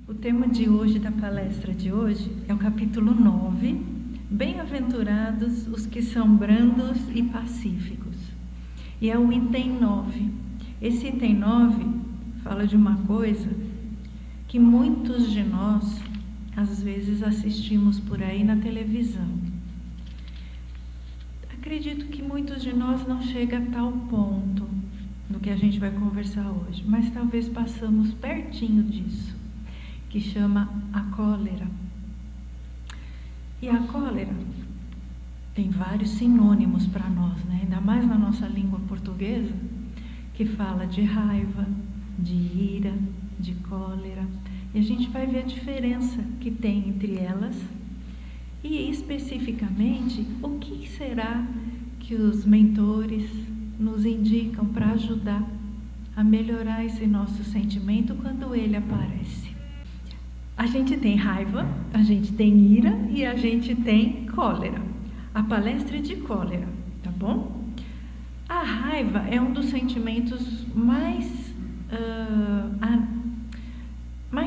O tema de hoje, da palestra de hoje, é o capítulo 9, Bem-aventurados os que são brandos e pacíficos. E é o item 9. Esse item 9 fala de uma coisa que muitos de nós, às vezes, assistimos por aí na televisão. Acredito que muitos de nós não chegam a tal ponto no que a gente vai conversar hoje, mas talvez passamos pertinho disso, que chama a cólera. E a cólera tem vários sinônimos para nós, né? Ainda mais na nossa língua portuguesa, que fala de raiva, de ira, de cólera. E a gente vai ver a diferença que tem entre elas e, especificamente, o que será que os mentores nos indicam para ajudar a melhorar esse nosso sentimento quando ele aparece. A gente tem raiva, a gente tem ira e a gente tem cólera. A palestra é de cólera, tá bom? A raiva é um dos sentimentos mais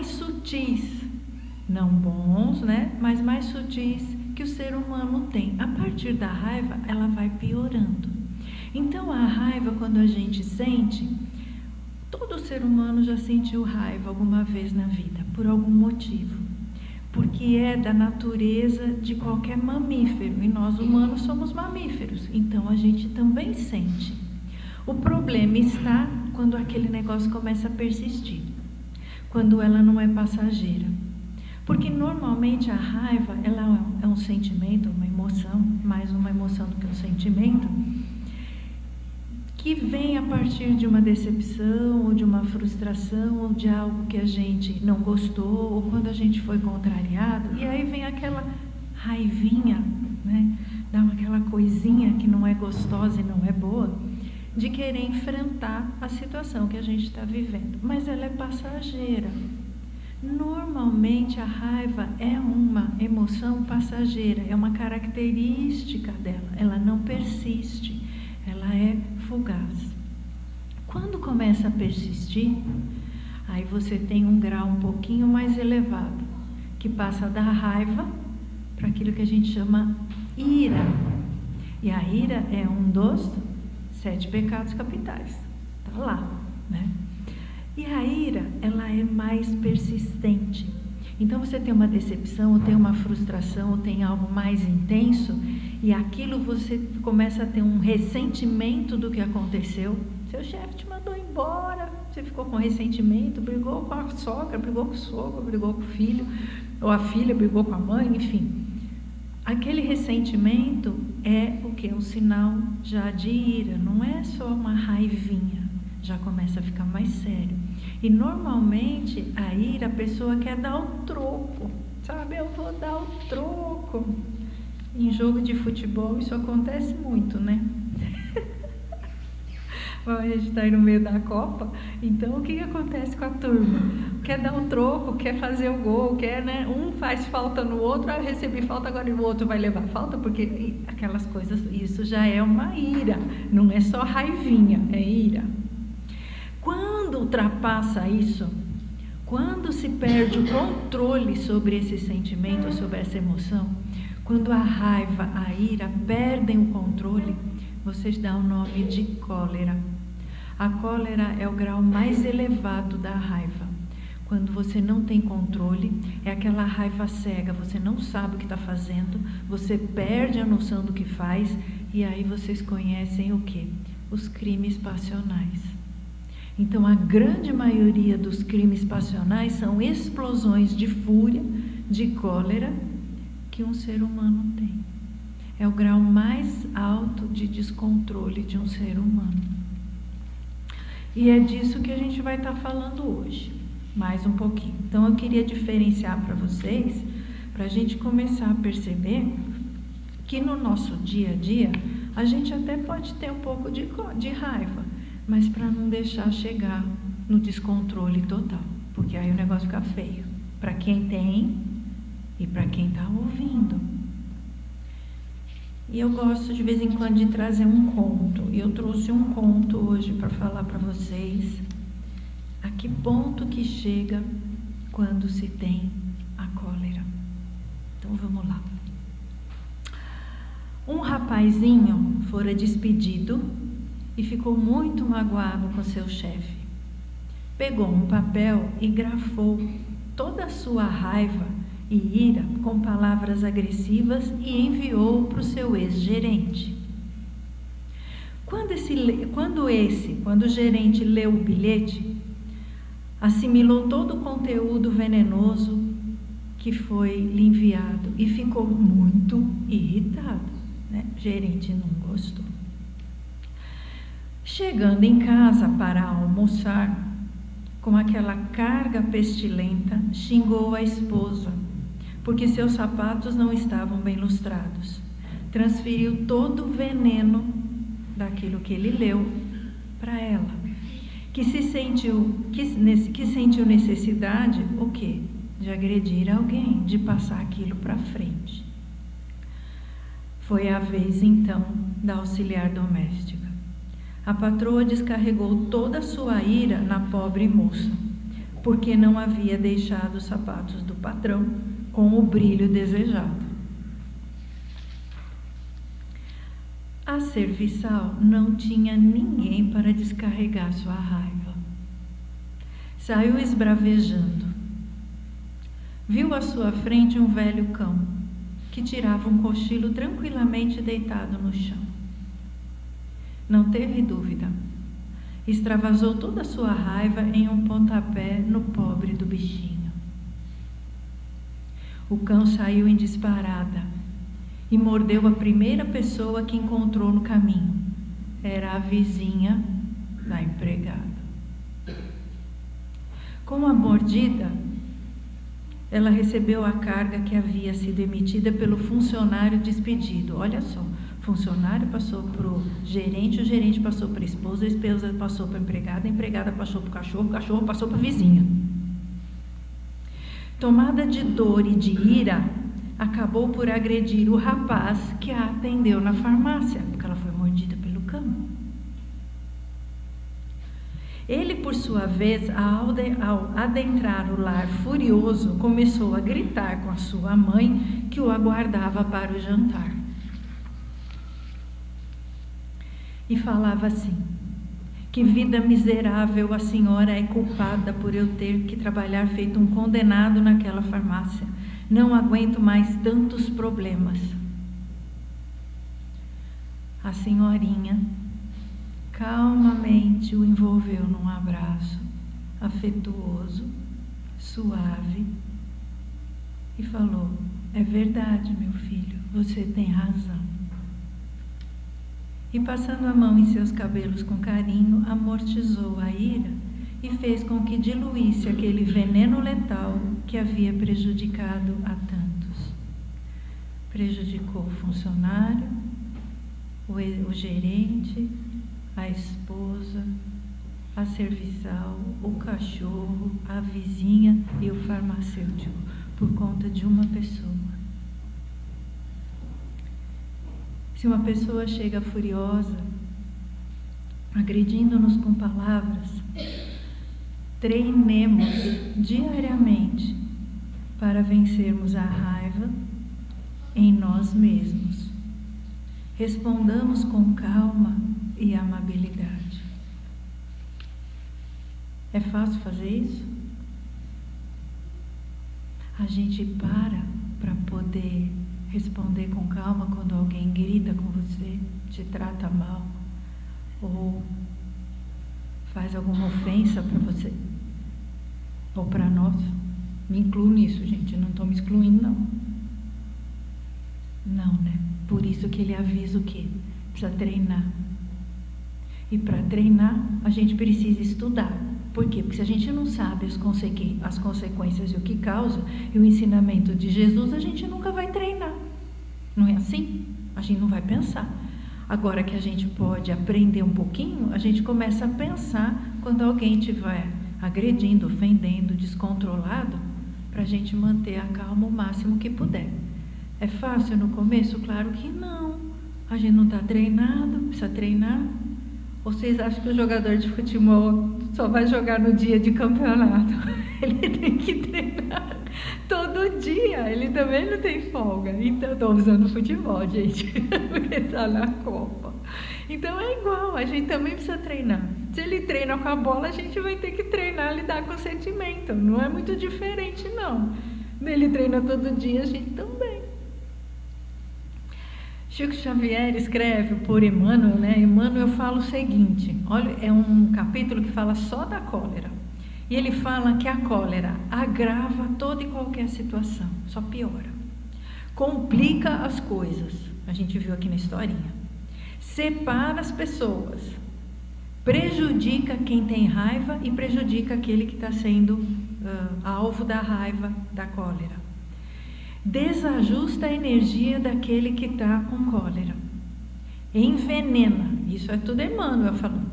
sutis, não bons, né? Mas mais sutis que o ser humano tem. A partir da raiva, ela vai piorando. Então, a raiva, quando a gente sente, todo ser humano já sentiu raiva alguma vez na vida, por algum motivo. Porque é da natureza de qualquer mamífero, e nós humanos somos mamíferos, então a gente também sente. O problema está quando aquele negócio começa a persistir, quando ela não é passageira. Porque normalmente a raiva, ela é um sentimento, uma emoção, mais uma emoção do que um sentimento, que vem a partir de uma decepção, ou de uma frustração, ou de algo que a gente não gostou, ou quando a gente foi contrariado, e aí vem aquela raivinha, né? Dá aquela coisinha que não é gostosa e não é boa, de querer enfrentar a situação que a gente está vivendo, mas ela é passageira. Normalmente a raiva é uma emoção passageira, é uma característica dela, ela não persiste, ela é fugaz. Quando começa a persistir, aí você tem um grau um pouquinho mais elevado, que passa da raiva para aquilo que a gente chama ira. E a ira é um dos 7 pecados capitais, tá lá, né? E a ira, ela é mais persistente. Então você tem uma decepção, ou tem uma frustração, ou tem algo mais intenso, e aquilo você começa a ter um ressentimento do que aconteceu. Seu chefe te mandou embora, você ficou com ressentimento, brigou com a sogra, brigou com o sogro, brigou com o filho, ou a filha brigou com a mãe, enfim. Aquele ressentimento é o que? Um sinal já de ira, não é só uma raivinha, já começa a ficar mais sério. E normalmente a ira, a pessoa quer dar o troco, sabe? Eu vou dar o troco. Em jogo de futebol isso acontece muito, né? A gente está aí no meio da Copa, então o que acontece com a turma? Quer dar um troco, quer fazer o gol, quer, né? Um faz falta no outro, eu recebi falta, agora o outro vai levar falta, porque aquelas coisas, isso já é uma ira, não é só raivinha, é ira. Quando ultrapassa isso, quando se perde o controle sobre esse sentimento, sobre essa emoção, quando a raiva, a ira perdem o controle, vocês dão o nome de cólera. A cólera é o grau mais elevado da raiva. Quando você não tem controle, é aquela raiva cega, você não sabe o que está fazendo, você perde a noção do que faz, e aí vocês conhecem o quê? Os crimes passionais. Então, a grande maioria dos crimes passionais são explosões de fúria, de cólera, que um ser humano tem. É o grau mais alto de descontrole de um ser humano. E é disso que a gente vai estar falando hoje, mais um pouquinho. Então, eu queria diferenciar para vocês, para a gente começar a perceber que no nosso dia a dia, a gente até pode ter um pouco de raiva, mas para não deixar chegar no descontrole total, porque aí o negócio fica feio, para quem tem e para quem está ouvindo. E eu gosto de vez em quando de trazer um conto, e eu trouxe um conto hoje para falar para vocês a que ponto que chega quando se tem a cólera. Então vamos lá. Um rapazinho fora despedido e ficou muito magoado com seu chefe. Pegou um papel e grafou toda a sua raiva e ira com palavras agressivas e enviou para o seu ex-gerente. Quando o gerente leu o bilhete, assimilou todo o conteúdo venenoso que foi lhe enviado e ficou muito irritado, né? O gerente não gostou. Chegando em casa para almoçar, com aquela carga pestilenta, xingou a esposa, porque seus sapatos não estavam bem lustrados. Transferiu todo o veneno daquilo que ele leu para ela, que sentiu necessidade, o quê? De agredir alguém, de passar aquilo para frente. Foi a vez, então, da auxiliar doméstica. A patroa descarregou toda a sua ira na pobre moça, porque não havia deixado os sapatos do patrão com o brilho desejado. A serviçal não tinha ninguém para descarregar sua raiva. Saiu esbravejando. Viu à sua frente um velho cão, que tirava um cochilo tranquilamente deitado no chão. Não teve dúvida. Extravasou toda a sua raiva em um pontapé no pobre do bichinho. O cão saiu em disparada e mordeu a primeira pessoa que encontrou no caminho. Era a vizinha da empregada. Com a mordida, ela recebeu a carga que havia sido emitida pelo funcionário despedido. Olha só, o funcionário passou para o gerente passou para a esposa passou para a empregada passou para o cachorro passou para a vizinha. Tomada de dor e de ira, acabou por agredir o rapaz que a atendeu na farmácia, porque ela foi mordida pelo cão. Ele, por sua vez, ao adentrar o lar furioso, começou a gritar com a sua mãe, que o aguardava para o jantar. E falava assim: que vida miserável, a senhora é culpada por eu ter que trabalhar feito um condenado naquela farmácia. Não aguento mais tantos problemas. A senhorinha calmamente o envolveu num abraço afetuoso, suave, e falou: é verdade, meu filho, você tem razão. E passando a mão em seus cabelos com carinho, amortizou a ira e fez com que diluísse aquele veneno letal que havia prejudicado a tantos. Prejudicou o funcionário, o gerente, a esposa, a serviçal, o cachorro, a vizinha e o farmacêutico, por conta de uma pessoa. Se uma pessoa chega furiosa, agredindo-nos com palavras, treinemos diariamente para vencermos a raiva em nós mesmos. Respondamos com calma e amabilidade. É fácil fazer isso? A gente para poder responder com calma quando alguém grita com você, te trata mal ou faz alguma ofensa para você ou para nós. Me incluo nisso, gente, não estou me excluindo, não. Não, né? Por isso que ele avisa o quê? Precisa treinar. E para treinar, a gente precisa estudar. Por quê? Porque se a gente não sabe as consequências e o que causa, e o ensinamento de Jesus, a gente nunca vai treinar. Não é assim? A gente não vai pensar. Agora que a gente pode aprender um pouquinho, a gente começa a pensar quando alguém estiver agredindo, ofendendo, descontrolado, para a gente manter a calma o máximo que puder. É fácil no começo? Claro que não. A gente não está treinado, precisa treinar. Ou vocês acham que o jogador de futebol só vai jogar no dia de campeonato? Ele tem que treinar todo dia, ele também não tem folga. Então, estou usando futebol, gente, porque está na Copa. Então é igual, a gente também precisa treinar. Se ele treina com a bola, a gente vai ter que treinar a lidar com o sentimento. Não é muito diferente, não. Ele treina todo dia, a gente também. Chico Xavier escreve por Emmanuel, né? Emmanuel fala o seguinte, olha, é um capítulo que fala só da cólera. E ele fala que a cólera agrava toda e qualquer situação, só piora. Complica as coisas, a gente viu aqui na historinha. Separa as pessoas, prejudica quem tem raiva e prejudica aquele que está sendo alvo da raiva, da cólera. Desajusta a energia daquele que está com cólera. Envenena, isso é tudo Emmanuel falando.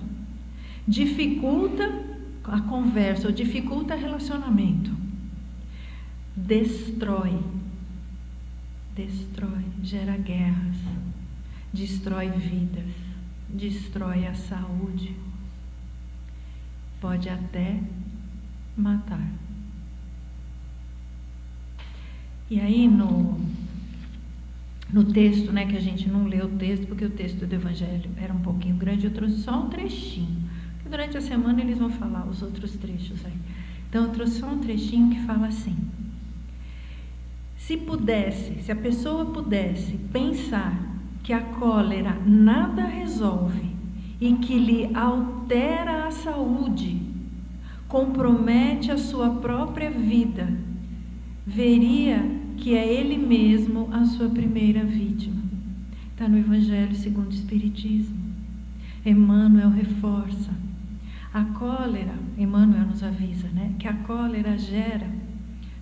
Dificulta a conversa, ou dificulta relacionamento. Destrói, gera guerras, destrói vidas, destrói a saúde, pode até matar. E aí no texto, né, que a gente não leu o texto, porque o texto do Evangelho era um pouquinho grande, eu trouxe só um trechinho. Durante a semana eles vão falar os outros trechos aí. Então eu trouxe só um trechinho que fala assim: se a pessoa pudesse pensar que a cólera nada resolve e que lhe altera a saúde, compromete a sua própria vida, veria que é ele mesmo a sua primeira vítima. Está no Evangelho segundo o Espiritismo. Emmanuel reforça. A cólera, Emmanuel nos avisa, né, que a cólera gera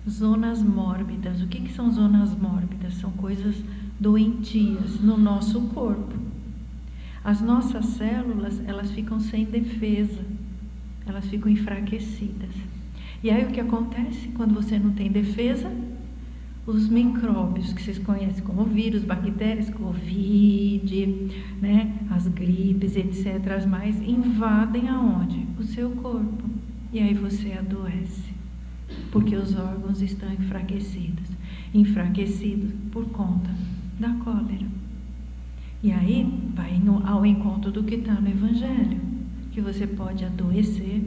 zonas mórbidas. O que são zonas mórbidas? São coisas doentias no nosso corpo. As nossas células, elas ficam sem defesa, elas ficam enfraquecidas. E aí o que acontece quando você não tem defesa? Os micróbios que vocês conhecem como vírus, bactérias, Covid, né, as gripes, etc., as mais, invadem aonde? O seu corpo. E aí você adoece, porque os órgãos estão enfraquecidos por conta da cólera. E aí vai ao encontro do que está no Evangelho, que você pode adoecer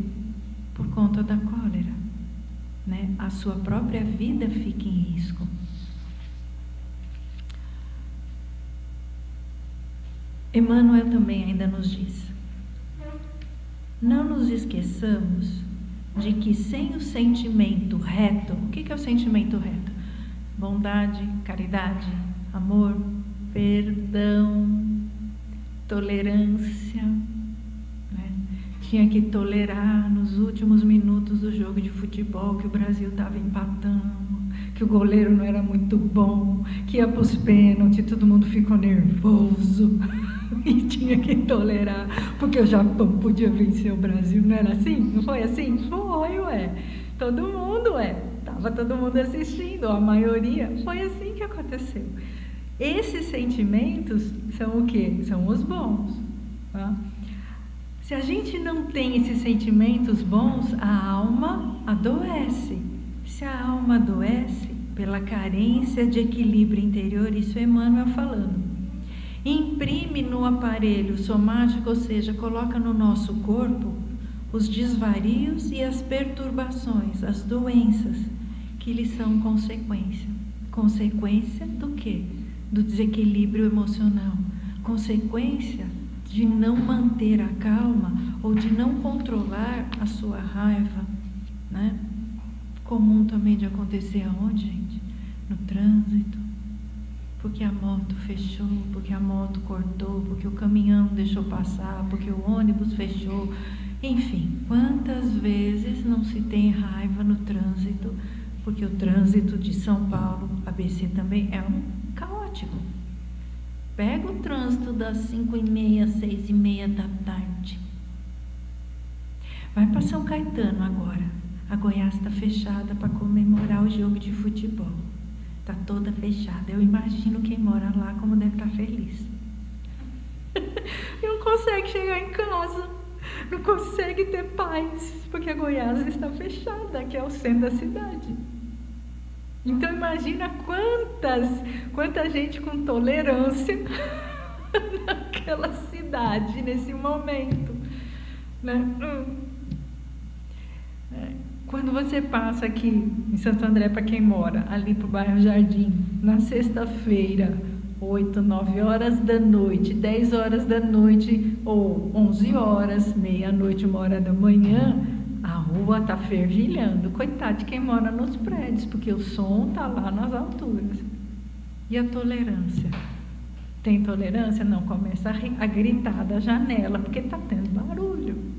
por conta da cólera. Né? A sua própria vida fica em risco. Emmanuel também ainda nos diz: não nos esqueçamos de que sem o sentimento reto, o que é o sentimento reto? Bondade, caridade, amor, perdão, tolerância, né? Tinha que tolerar nos últimos minutos do jogo de futebol que o Brasil estava empatando, que o goleiro não era muito bom, que ia para os pênaltis, todo mundo ficou nervoso e tinha que tolerar, porque o Japão podia vencer o Brasil, não era assim? Não foi assim? Foi, ué. Todo mundo, estava todo mundo assistindo, a maioria, foi assim que aconteceu. Esses sentimentos são o quê? São os bons, tá? Se a gente não tem esses sentimentos bons, a alma adoece. Se a alma adoece pela carência de equilíbrio interior, isso é Emmanuel falando, imprime no aparelho somático, ou seja, coloca no nosso corpo os desvarios e as perturbações, as doenças que lhes são consequência. Consequência do quê? Do desequilíbrio emocional. Consequência de não manter a calma ou de não controlar a sua raiva, né? Comum também de acontecer aonde, gente? No trânsito, porque a moto fechou, porque a moto cortou, porque o caminhão deixou passar, porque o ônibus fechou, enfim, quantas vezes não se tem raiva no trânsito, porque o trânsito de São Paulo, ABC também é caótico. Pega o trânsito das 5h30, 6h30 da tarde. Vai para São Caetano agora. A Goiás está fechada para comemorar o jogo de futebol. Está toda fechada. Eu imagino quem mora lá como deve estar feliz. Não consegue chegar em casa. não consegue ter paz, porque a Goiás está fechada, que é o centro da cidade. Então imagina quanta gente com tolerância naquela cidade, nesse momento, né? Quando você passa aqui em Santo André, para quem mora ali para o bairro Jardim, na sexta-feira, 8, 9 horas da noite, 10 horas da noite, ou 11 horas, meia-noite, 1h da manhã, a rua está fervilhando. Coitado de quem mora nos prédios, porque o som está lá nas alturas. E a tolerância? Tem tolerância? Não, começa a gritar da janela, porque está tendo barulho.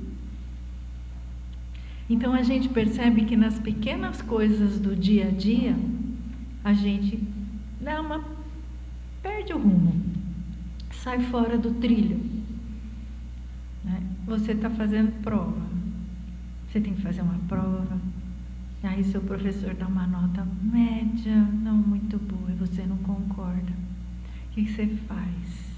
Então a gente percebe que nas pequenas coisas do dia a dia, a gente perde o rumo, sai fora do trilho, né? Você está fazendo prova, você tem que fazer uma prova, aí seu professor dá uma nota média, não muito boa, e você não concorda. O que você faz?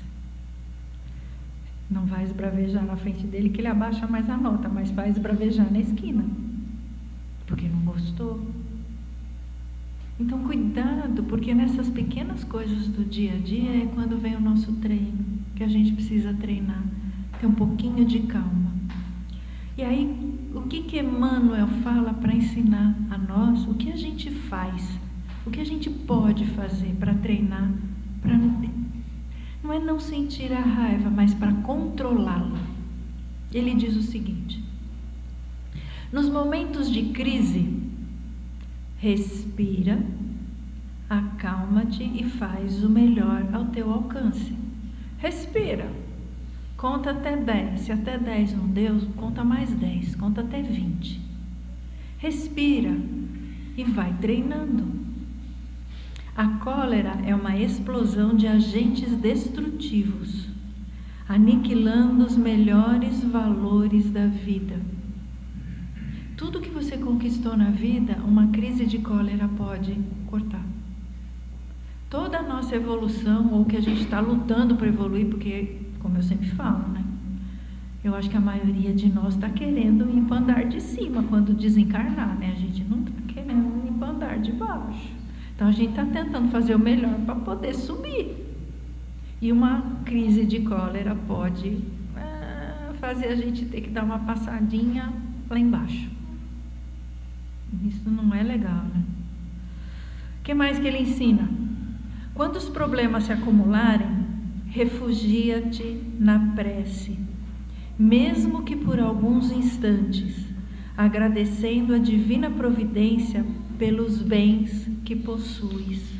Não vai esbravejar na frente dele que ele abaixa mais a nota, mas vai esbravejar na esquina, porque não gostou. Então cuidado, porque nessas pequenas coisas do dia a dia é quando vem o nosso treino, que a gente precisa treinar, ter um pouquinho de calma. E aí, o que Emmanuel fala para ensinar a nós? O que a gente faz? O que a gente pode fazer para treinar? Não é não sentir a raiva, mas para controlá-la. Ele diz o seguinte: nos momentos de crise, respira, acalma-te e faz o melhor ao teu alcance. Respira, conta até 10. Se até 10 não deu, conta mais 10, conta até 20. Respira e vai treinando. A cólera é uma explosão de agentes destrutivos, aniquilando os melhores valores da vida. Tudo que você conquistou na vida, uma crise de cólera pode cortar. Toda a nossa evolução, ou o que a gente está lutando para evoluir, porque, como eu sempre falo, né? Eu acho que a maioria de nós está querendo ir para o andar de cima quando desencarnar, né? A gente não está querendo ir para o andar de baixo. Então a gente está tentando fazer o melhor para poder subir. E uma crise de cólera pode fazer a gente ter que dar uma passadinha lá embaixo. Isso não é legal, né? O que mais que ele ensina? Quando os problemas se acumularem, refugia-te na prece, mesmo que por alguns instantes, agradecendo a divina providência pelos bens que possuis.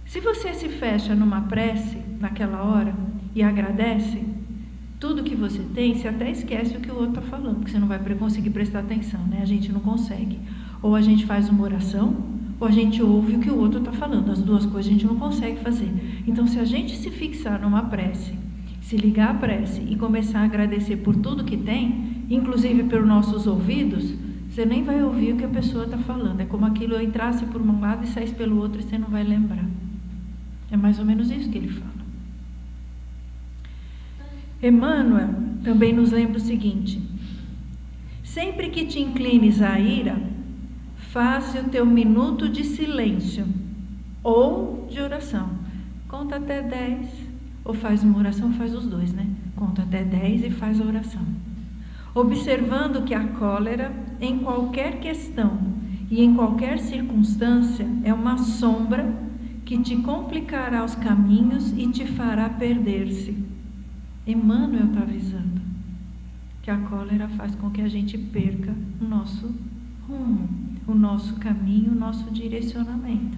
Se você se fecha numa prece naquela hora e agradece tudo que você tem, você até esquece o que o outro está falando, porque você não vai conseguir prestar atenção, né? A gente não consegue. Ou a gente faz uma oração, ou a gente ouve o que o outro está falando. As duas coisas a gente não consegue fazer. Então, se a gente se fixar numa prece, se ligar à prece e começar a agradecer por tudo que tem, inclusive pelos nossos ouvidos, você nem vai ouvir o que a pessoa está falando. É como aquilo entrasse por um lado e saísse pelo outro e você não vai lembrar. É mais ou menos isso que ele fala. Emmanuel também nos lembra o seguinte: sempre que te inclines à ira, faze o teu minuto de silêncio ou de oração. Conta até 10, ou faz uma oração, faz os dois, né? Conta até 10 e faz a oração. Observando que a cólera, em qualquer questão e em qualquer circunstância, é uma sombra que te complicará os caminhos e te fará perder-se. Emmanuel está avisando que a cólera faz com que a gente perca o nosso rumo, o nosso caminho, o nosso direcionamento.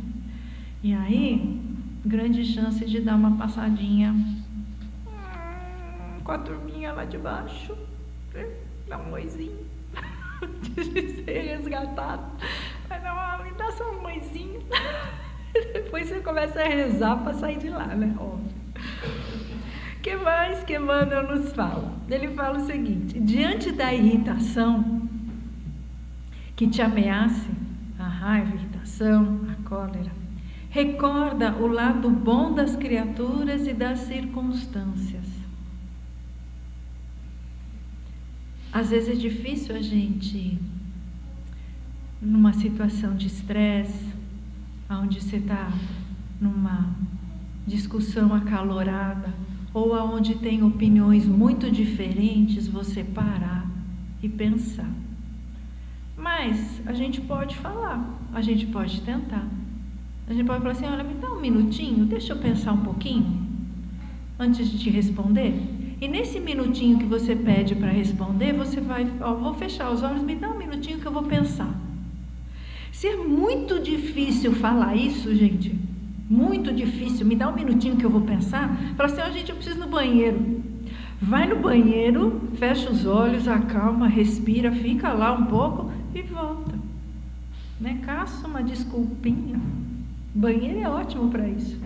E aí, grande chance de dar uma passadinha com a turminha lá de baixo, dar um oizinho, de ser resgatado, vai dar me dá só um oizinho. Depois você começa a rezar para sair de lá, né? Óbvio. O que mais que Emmanuel nos fala? Ele fala o seguinte: diante da irritação que te ameace, a raiva, a irritação, a cólera, recorda o lado bom das criaturas e das circunstâncias. Às vezes é difícil a gente, numa situação de estresse, onde você está numa discussão acalorada, ou aonde tem opiniões muito diferentes, você parar e pensar. Mas a gente pode falar, a gente pode tentar. A gente pode falar assim, olha, me dá um minutinho, deixa eu pensar um pouquinho, antes de te responder. E nesse minutinho que você pede para responder, você vai, vou fechar os olhos, me dá um minutinho que eu vou pensar. Se é muito difícil falar isso, gente, muito difícil, me dá um minutinho que eu vou pensar, fala assim, gente, eu preciso ir no banheiro. Vai no banheiro, fecha os olhos, acalma, respira, fica lá um pouco e volta. Né? Caça uma desculpinha. Banheiro é ótimo para isso.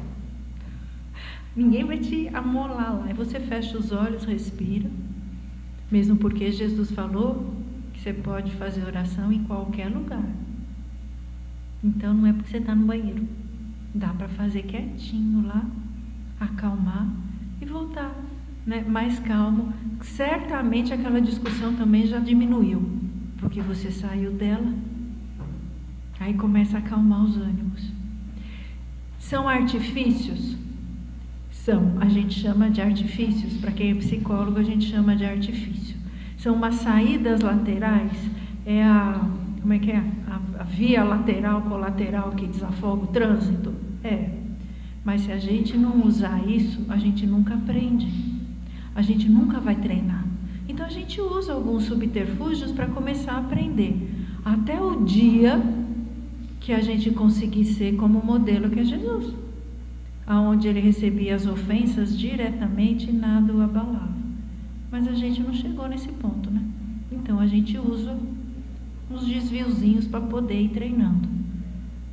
Ninguém vai te amolar lá. Aí você fecha os olhos, respira. Mesmo porque Jesus falou que você pode fazer oração em qualquer lugar. Então não é porque você está no banheiro. Dá para fazer quietinho lá, acalmar e voltar, né? Mais calmo. Certamente aquela discussão também já diminuiu, porque você saiu dela. Aí começa a acalmar os ânimos. São artifícios? São, a gente chama de artifícios, para quem é psicólogo a gente chama de artifício. São umas saídas laterais, como é que é? A via lateral, colateral que desafoga o trânsito? Mas se a gente não usar isso, a gente nunca aprende, a gente nunca vai treinar. Então a gente usa alguns subterfúgios para começar a aprender, até o dia que a gente conseguir ser como o modelo que é Jesus, aonde ele recebia as ofensas diretamente e nada o abalava. Mas a gente não chegou nesse ponto, né? Então a gente usa uns desviozinhos para poder ir treinando.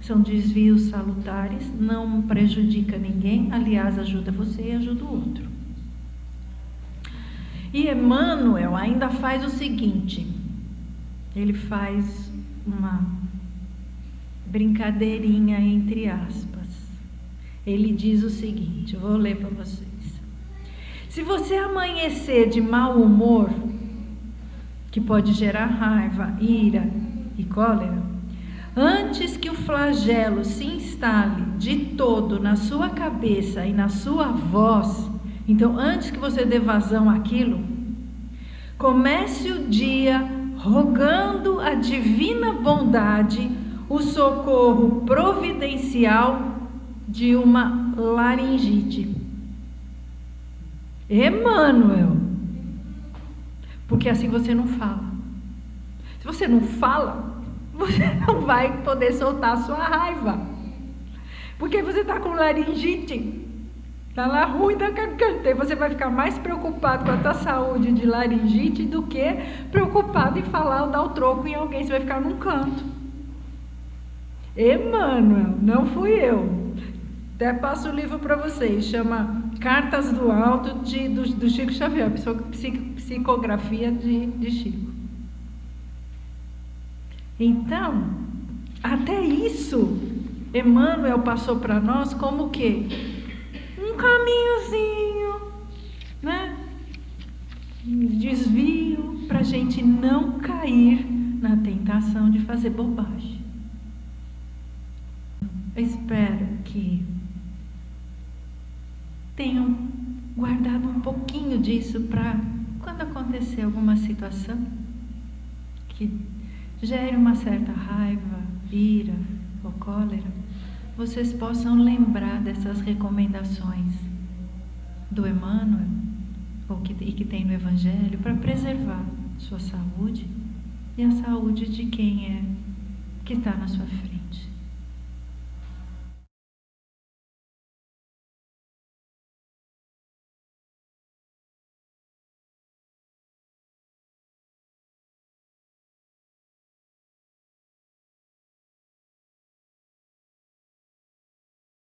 São desvios salutares, não prejudica ninguém, aliás, ajuda você e ajuda o outro. E Emmanuel ainda faz o seguinte, ele faz uma brincadeirinha entre aspas. Ele diz o seguinte, eu vou ler para vocês. Se você amanhecer de mau humor, que pode gerar raiva, ira e cólera, antes que o flagelo se instale de todo na sua cabeça e na sua voz, então antes que você dê vazão àquilo, comece o dia rogando a divina bondade, o socorro providencial de uma laringite. Emmanuel. Porque assim você não fala. Se você não fala, você não vai poder soltar a sua raiva. Porque você está com laringite. Está lá ruim da garganta. E você vai ficar mais preocupado com a tua saúde de laringite do que preocupado em falar ou dar o troco em alguém. Você vai ficar num canto. Emmanuel, não fui eu. Até passo o livro para vocês. Chama Cartas do Alto do Chico Xavier. Psicografia de Chico. Então, até isso, Emmanuel passou para nós como o quê? Um caminhozinho, né? Um desvio para a gente não cair na tentação de fazer bobagem. Eu espero que tenham guardado um pouquinho disso para quando acontecer alguma situação que gere uma certa raiva, ira ou cólera, vocês possam lembrar dessas recomendações do Emmanuel e que tem no Evangelho para preservar sua saúde e a saúde de quem que está na sua frente.